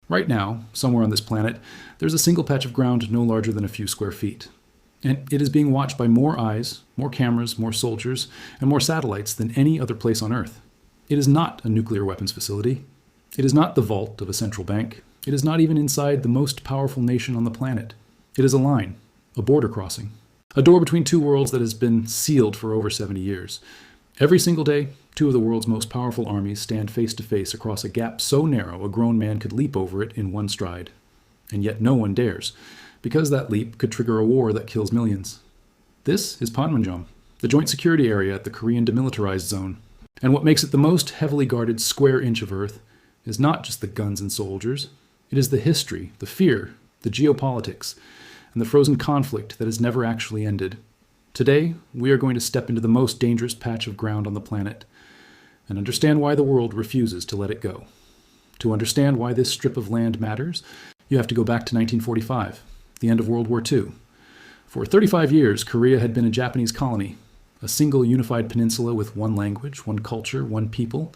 Right now, somewhere on this planet, there's a single patch of ground no larger than a few square feet. And it is being watched by more eyes, more cameras, more soldiers, and more satellites than any other place on Earth. It is not a nuclear weapons facility. It is not the vault of a central bank. It is not even inside the most powerful nation on the planet. It is a line, a border crossing, a door between two worlds that has been sealed for over 70 years. Every single day, two of the world's most powerful armies stand face to face across a gap so narrow a grown man could leap over it in one stride. And yet no one dares, because that leap could trigger a war that kills millions. This is Panmunjom, the joint security area at the Korean demilitarized zone. And what makes it the most heavily guarded square inch of Earth is not just the guns and soldiers. It is the history, the fear, the geopolitics, and the frozen conflict that has never actually ended. Today, we are going to step into the most dangerous patch of ground on the planet and understand why the world refuses to let it go. To understand why this strip of land matters, you have to go back to 1945, the end of World War II. For 35 years, Korea had been a Japanese colony, a single unified peninsula with one language, one culture, one people.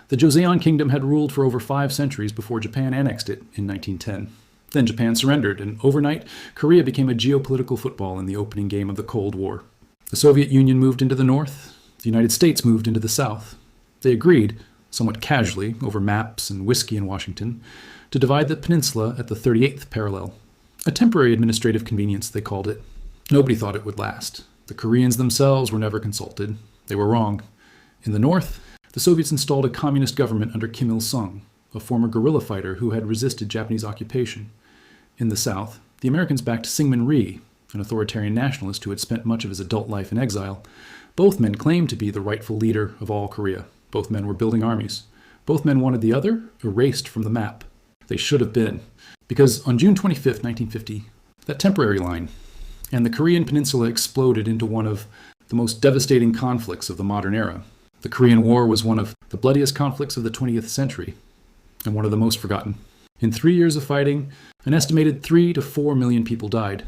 The Joseon Kingdom had ruled for over 5 centuries before Japan annexed it in 1910. Then Japan surrendered, and overnight, Korea became a geopolitical football in the opening game of the Cold War. The Soviet Union moved into the north. The United States moved into the south. They agreed, somewhat casually, over maps and whiskey in Washington, to divide the peninsula at the 38th parallel. A temporary administrative convenience, they called it. Nobody thought it would last. The Koreans themselves were never consulted. They were wrong. In the north, the Soviets installed a communist government under Kim Il-sung, a former guerrilla fighter who had resisted Japanese occupation. In the south, the Americans backed Syngman Rhee, an authoritarian nationalist who had spent much of his adult life in exile. Both men claimed to be the rightful leader of all Korea. Both men were building armies. Both men wanted the other erased from the map. They should have been. Because on June 25, 1950, that temporary line, and the Korean peninsula exploded into one of the most devastating conflicts of the modern era. The Korean War was one of the bloodiest conflicts of the 20th century, and one of the most forgotten. In 3 years of fighting, an estimated 3 to 4 million people died.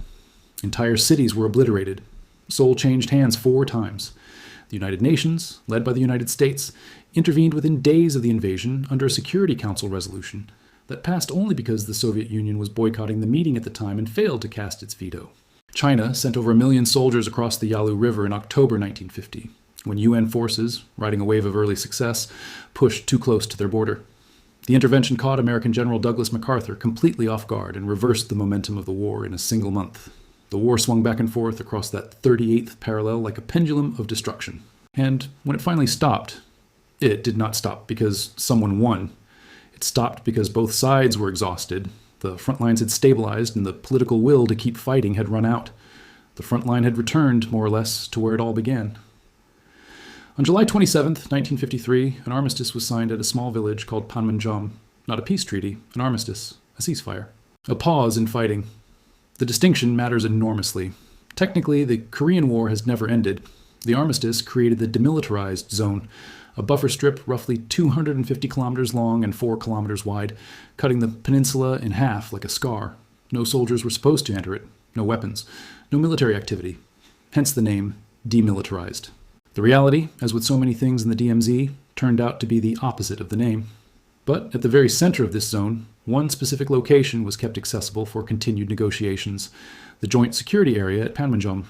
Entire cities were obliterated. Seoul changed hands 4 times. The United Nations, led by the United States, intervened within days of the invasion under a Security Council resolution that passed only because the Soviet Union was boycotting the meeting at the time and failed to cast its veto. China sent over 1 million soldiers across the Yalu River in October 1950, when UN forces, riding a wave of early success, pushed too close to their border. The intervention caught American General Douglas MacArthur completely off guard and reversed the momentum of the war in a single month. The war swung back and forth across that 38th parallel like a pendulum of destruction. And when it finally stopped, it did not stop because someone won. It stopped because both sides were exhausted. The front lines had stabilized and the political will to keep fighting had run out. The front line had returned, more or less, to where it all began. On July 27, 1953, an armistice was signed at a small village called Panmunjom. Not a peace treaty, an armistice, a ceasefire. A pause in fighting. The distinction matters enormously. Technically, the Korean War has never ended. The armistice created the demilitarized zone, a buffer strip roughly 250 kilometers long and 4 kilometers wide, cutting the peninsula in half like a scar. No soldiers were supposed to enter it, no weapons, no military activity. Hence the name, demilitarized. The reality, as with so many things in the DMZ, turned out to be the opposite of the name. But at the very center of this zone, one specific location was kept accessible for continued negotiations, the joint security area at Panmunjom,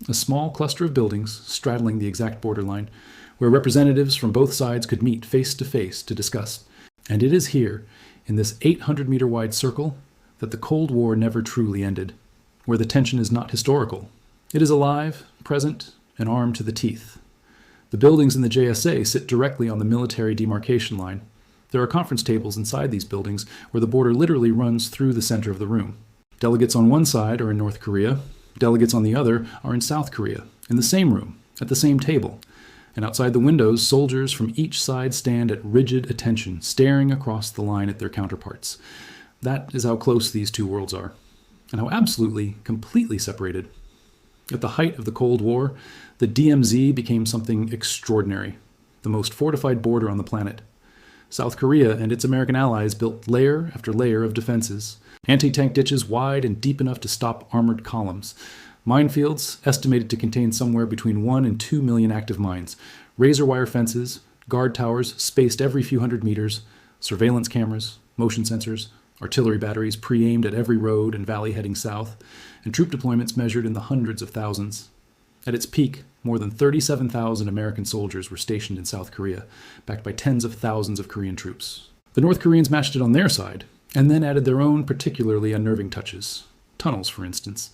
a small cluster of buildings straddling the exact borderline, where representatives from both sides could meet face to face to discuss. And it is here, in this 800-meter wide circle, that the Cold War never truly ended, where the tension is not historical. It is alive, present, and armed to the teeth. The buildings in the JSA sit directly on the military demarcation line. There are conference tables inside these buildings where the border literally runs through the center of the room. Delegates on one side are in North Korea. Delegates on the other are in South Korea, in the same room, at the same table. And outside the windows, soldiers from each side stand at rigid attention, staring across the line at their counterparts. That is how close these two worlds are, and how absolutely, completely separated. At the height of the Cold War, the DMZ became something extraordinary, the most fortified border on the planet. South Korea and its American allies built layer after layer of defenses, anti-tank ditches wide and deep enough to stop armored columns, minefields estimated to contain somewhere between 1 and 2 million active mines, razor wire fences, guard towers spaced every few hundred meters, surveillance cameras, motion sensors, artillery batteries pre-aimed at every road and valley heading south, and troop deployments measured in the hundreds of thousands. At its peak, more than 37,000 American soldiers were stationed in South Korea, backed by tens of thousands of Korean troops. The North Koreans matched it on their side, and then added their own particularly unnerving touches. Tunnels, for instance.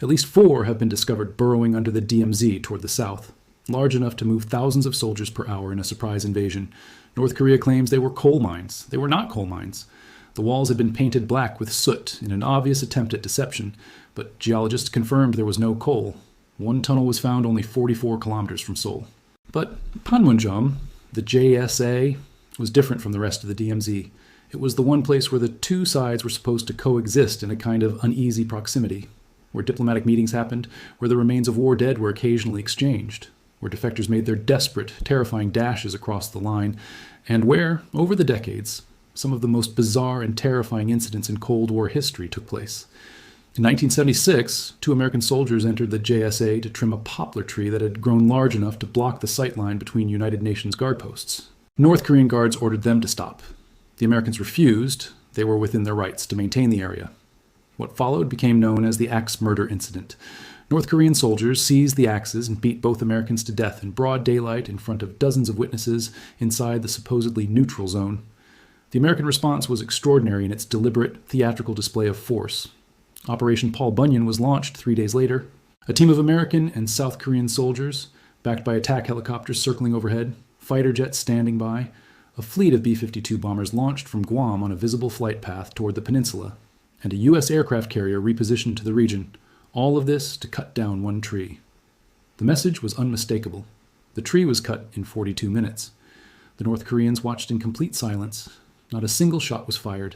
At least 4 have been discovered burrowing under the DMZ toward the south, large enough to move thousands of soldiers per hour in a surprise invasion. North Korea claims they were coal mines. They were not coal mines. The walls had been painted black with soot in an obvious attempt at deception, but geologists confirmed there was no coal. One tunnel was found only 44 kilometers from Seoul. But Panmunjom, the JSA, was different from the rest of the DMZ. It was the one place where the two sides were supposed to coexist in a kind of uneasy proximity, where diplomatic meetings happened, where the remains of war dead were occasionally exchanged, where defectors made their desperate, terrifying dashes across the line, and where, over the decades, some of the most bizarre and terrifying incidents in Cold War history took place. In 1976, 2 American soldiers entered the JSA to trim a poplar tree that had grown large enough to block the sight line between United Nations guard posts. North Korean guards ordered them to stop. The Americans refused. They were within their rights to maintain the area. What followed became known as the Axe Murder Incident. North Korean soldiers seized the axes and beat both Americans to death in broad daylight in front of dozens of witnesses inside the supposedly neutral zone. The American response was extraordinary in its deliberate, theatrical display of force. Operation Paul Bunyan was launched 3 days later. A team of American and South Korean soldiers, backed by attack helicopters circling overhead, fighter jets standing by, a fleet of B-52 bombers launched from Guam on a visible flight path toward the peninsula, and a U.S. aircraft carrier repositioned to the region, all of this to cut down one tree. The message was unmistakable. The tree was cut in 42 minutes. The North Koreans watched in complete silence. Not a single shot was fired.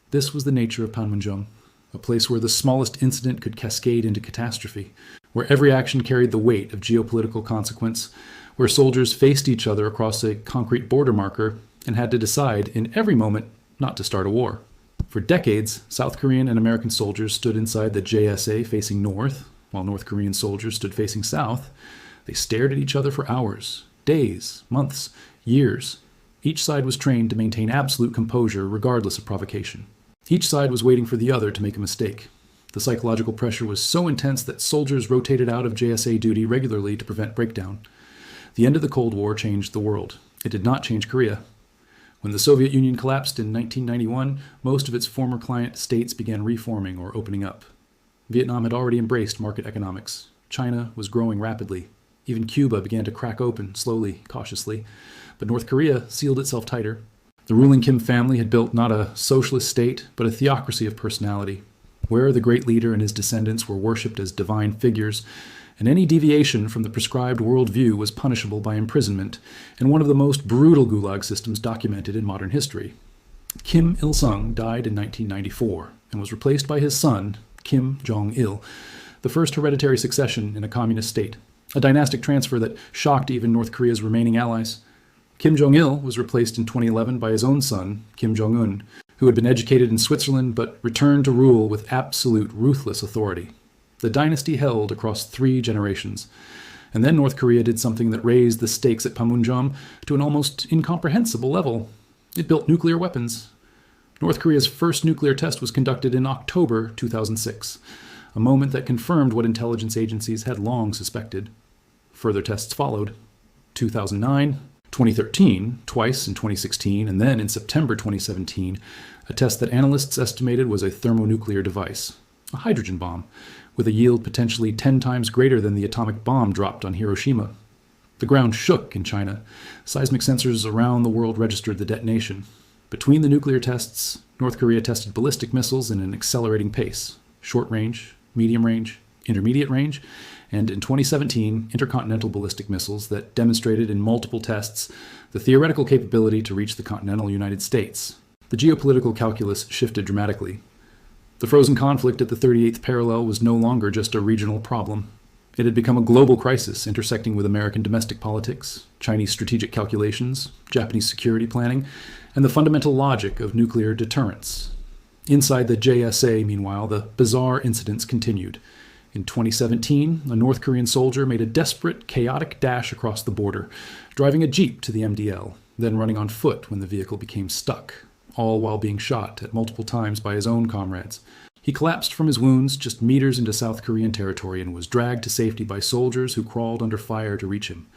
This was the nature of Panmunjom, a place where the smallest incident could cascade into catastrophe, where every action carried the weight of geopolitical consequence, where soldiers faced each other across a concrete border marker and had to decide in every moment not to start a war. For decades, South Korean and American soldiers stood inside the JSA facing north, while North Korean soldiers stood facing south. They stared at each other for hours, days, months, years. Each side was trained to maintain absolute composure regardless of provocation. Each side was waiting for the other to make a mistake. The psychological pressure was so intense that soldiers rotated out of JSA duty regularly to prevent breakdown. The end of the Cold War changed the world. It did not change Korea. When the Soviet Union collapsed in 1991, most of its former client states began reforming or opening up. Vietnam had already embraced market economics. China was growing rapidly. Even Cuba began to crack open, slowly, cautiously. But North Korea sealed itself tighter. The ruling Kim family had built not a socialist state, but a theocracy of personality, where the great leader and his descendants were worshipped as divine figures, and any deviation from the prescribed worldview was punishable by imprisonment in one of the most brutal gulag systems documented in modern history. Kim Il-sung died in 1994 and was replaced by his son, Kim Jong-il, the first hereditary succession in a communist state, a dynastic transfer that shocked even North Korea's remaining allies. Kim Jong-il was replaced in 2011 by his own son, Kim Jong-un, who had been educated in Switzerland but returned to rule with absolute ruthless authority. The dynasty held across 3 generations. And then North Korea did something that raised the stakes at Panmunjom to an almost incomprehensible level. It built nuclear weapons. North Korea's first nuclear test was conducted in October 2006, a moment that confirmed what intelligence agencies had long suspected. Further tests followed. 2009, 2013, twice in 2016, and then in September 2017, a test that analysts estimated was a thermonuclear device, a hydrogen bomb, with a yield potentially 10 times greater than the atomic bomb dropped on Hiroshima. The ground shook in China. Seismic sensors around the world registered the detonation. Between the nuclear tests, North Korea tested ballistic missiles in an accelerating pace, short range, medium range, intermediate range, and in 2017, intercontinental ballistic missiles that demonstrated in multiple tests the theoretical capability to reach the continental United States. The geopolitical calculus shifted dramatically. The frozen conflict at the 38th parallel was no longer just a regional problem. It had become a global crisis intersecting with American domestic politics, Chinese strategic calculations, Japanese security planning, and the fundamental logic of nuclear deterrence. Inside the JSA, meanwhile, the bizarre incidents continued. In 2017, a North Korean soldier made a desperate, chaotic dash across the border, driving a jeep to the MDL, then running on foot when the vehicle became stuck, all while being shot at multiple times by his own comrades. He collapsed from his wounds just meters into South Korean territory and was dragged to safety by soldiers who crawled under fire to reach him.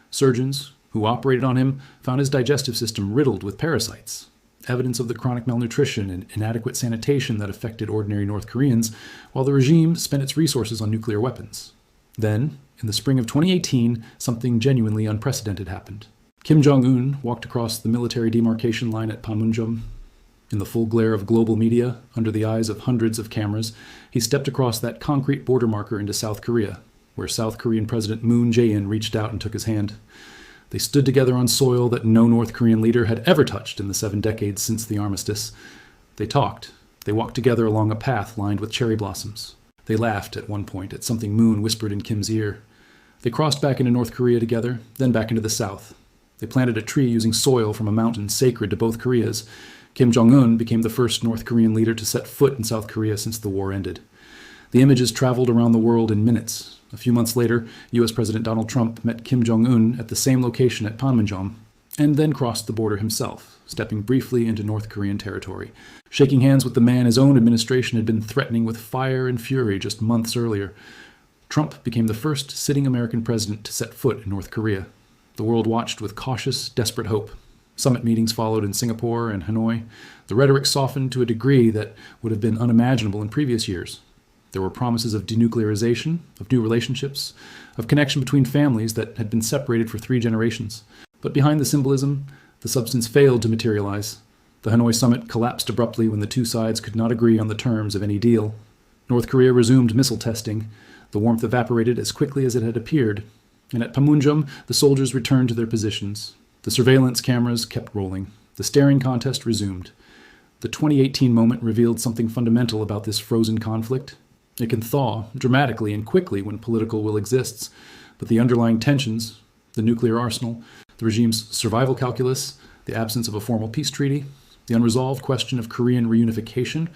Surgeons who operated on him found his digestive system riddled with parasites, evidence of the chronic malnutrition and inadequate sanitation that affected ordinary North Koreans, while the regime spent its resources on nuclear weapons. Then, in the spring of 2018, something genuinely unprecedented happened. Kim Jong-un walked across the military demarcation line at Panmunjom. In the full glare of global media, under the eyes of hundreds of cameras, he stepped across that concrete border marker into South Korea, where South Korean President Moon Jae-in reached out and took his hand. They stood together on soil that no North Korean leader had ever touched in the 7 decades since the armistice. They talked. They walked together along a path lined with cherry blossoms. They laughed at one point at something Moon whispered in Kim's ear. They crossed back into North Korea together, then back into the South. They planted a tree using soil from a mountain sacred to both Koreas. Kim Jong-un became the first North Korean leader to set foot in South Korea since the war ended. The images traveled around the world in minutes. A few months later, U.S. President Donald Trump met Kim Jong-un at the same location at Panmunjom, and then crossed the border himself, stepping briefly into North Korean territory, shaking hands with the man his own administration had been threatening with fire and fury just months earlier. Trump became the first sitting American president to set foot in North Korea. The world watched with cautious, desperate hope. Summit meetings followed in Singapore and Hanoi. The rhetoric softened to a degree that would have been unimaginable in previous years. There were promises of denuclearization, of new relationships, of connection between families that had been separated for 3 generations. But behind the symbolism, the substance failed to materialize. The Hanoi summit collapsed abruptly when the two sides could not agree on the terms of any deal. North Korea resumed missile testing. The warmth evaporated as quickly as it had appeared. And at Panmunjom, the soldiers returned to their positions. The surveillance cameras kept rolling. The staring contest resumed. The 2018 moment revealed something fundamental about this frozen conflict. It can thaw dramatically and quickly when political will exists, but the underlying tensions, the nuclear arsenal, the regime's survival calculus, the absence of a formal peace treaty, the unresolved question of Korean reunification,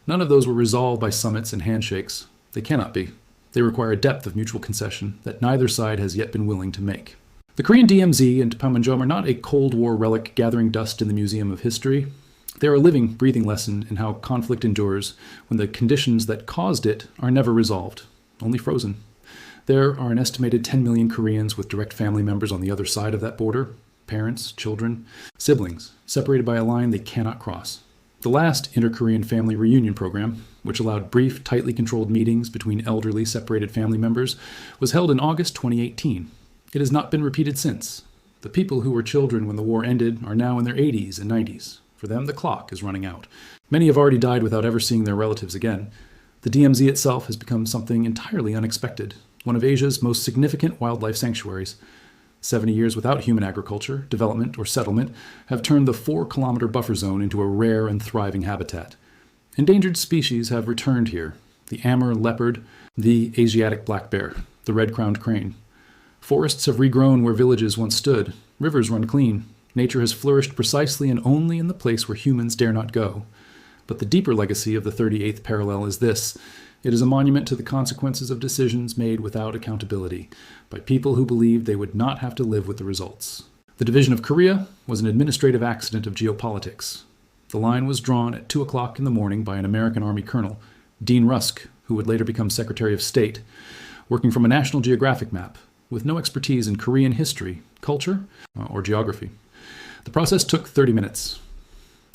none of those were resolved by summits and handshakes. They cannot be. They require a depth of mutual concession that neither side has yet been willing to make. The Korean DMZ and Panmunjom are not a Cold War relic gathering dust in the Museum of History. They are a living, breathing lesson in how conflict endures when the conditions that caused it are never resolved, only frozen. There are an estimated 10 million Koreans with direct family members on the other side of that border, parents, children, siblings, separated by a line they cannot cross. The last inter-Korean family reunion program, which allowed brief, tightly controlled meetings between elderly, separated family members, was held in August 2018. It has not been repeated since. The people who were children when the war ended are now in their 80s and 90s. For them, the clock is running out. Many have already died without ever seeing their relatives again. The DMZ itself has become something entirely unexpected, one of Asia's most significant wildlife sanctuaries. 70 years without human agriculture, development, or settlement have turned the 4-kilometer buffer zone into a rare and thriving habitat. Endangered species have returned here: the Amur leopard, the Asiatic black bear, the red-crowned crane. Forests have regrown where villages once stood. Rivers run clean. Nature has flourished precisely and only in the place where humans dare not go. But the deeper legacy of the 38th parallel is this: it is a monument to the consequences of decisions made without accountability, by people who believed they would not have to live with the results. The division of Korea was an administrative accident of geopolitics. The line was drawn at 2 o'clock in the morning by an American Army colonel, Dean Rusk, who would later become Secretary of State, working from a National Geographic map, with no expertise in Korean history, culture, or geography. The process took 30 minutes.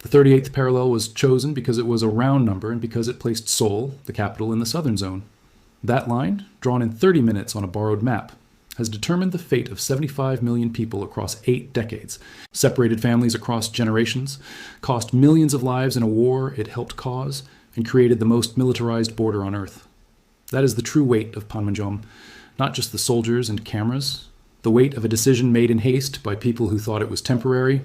The 38th parallel was chosen because it was a round number and because it placed Seoul, the capital, in the southern zone. That line, drawn in 30 minutes on a borrowed map, has determined the fate of 75 million people across 8 decades, separated families across generations, cost millions of lives in a war it helped cause, and created the most militarized border on Earth. That is the true weight of Panmunjom, not just the soldiers and cameras, the weight of a decision made in haste by people who thought it was temporary,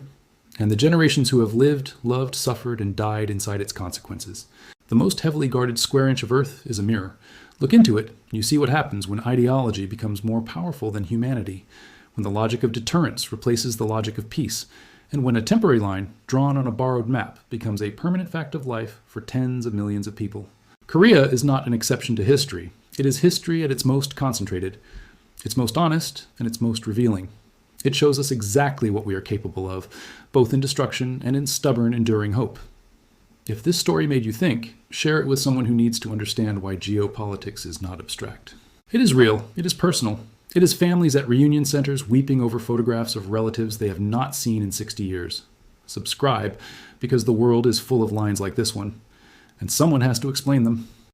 and the generations who have lived, loved, suffered, and died inside its consequences. The most heavily guarded square inch of Earth is a mirror. Look into it, and you see what happens when ideology becomes more powerful than humanity, when the logic of deterrence replaces the logic of peace, and when a temporary line drawn on a borrowed map becomes a permanent fact of life for tens of millions of people. Korea is not an exception to history. It is history at its most concentrated, its most honest, and its most revealing. It shows us exactly what we are capable of, both in destruction and in stubborn, enduring hope. If this story made you think, share it with someone who needs to understand why geopolitics is not abstract. It is real. It is personal. It is families at reunion centers weeping over photographs of relatives they have not seen in 60 years. Subscribe, because the world is full of lines like this one, and someone has to explain them.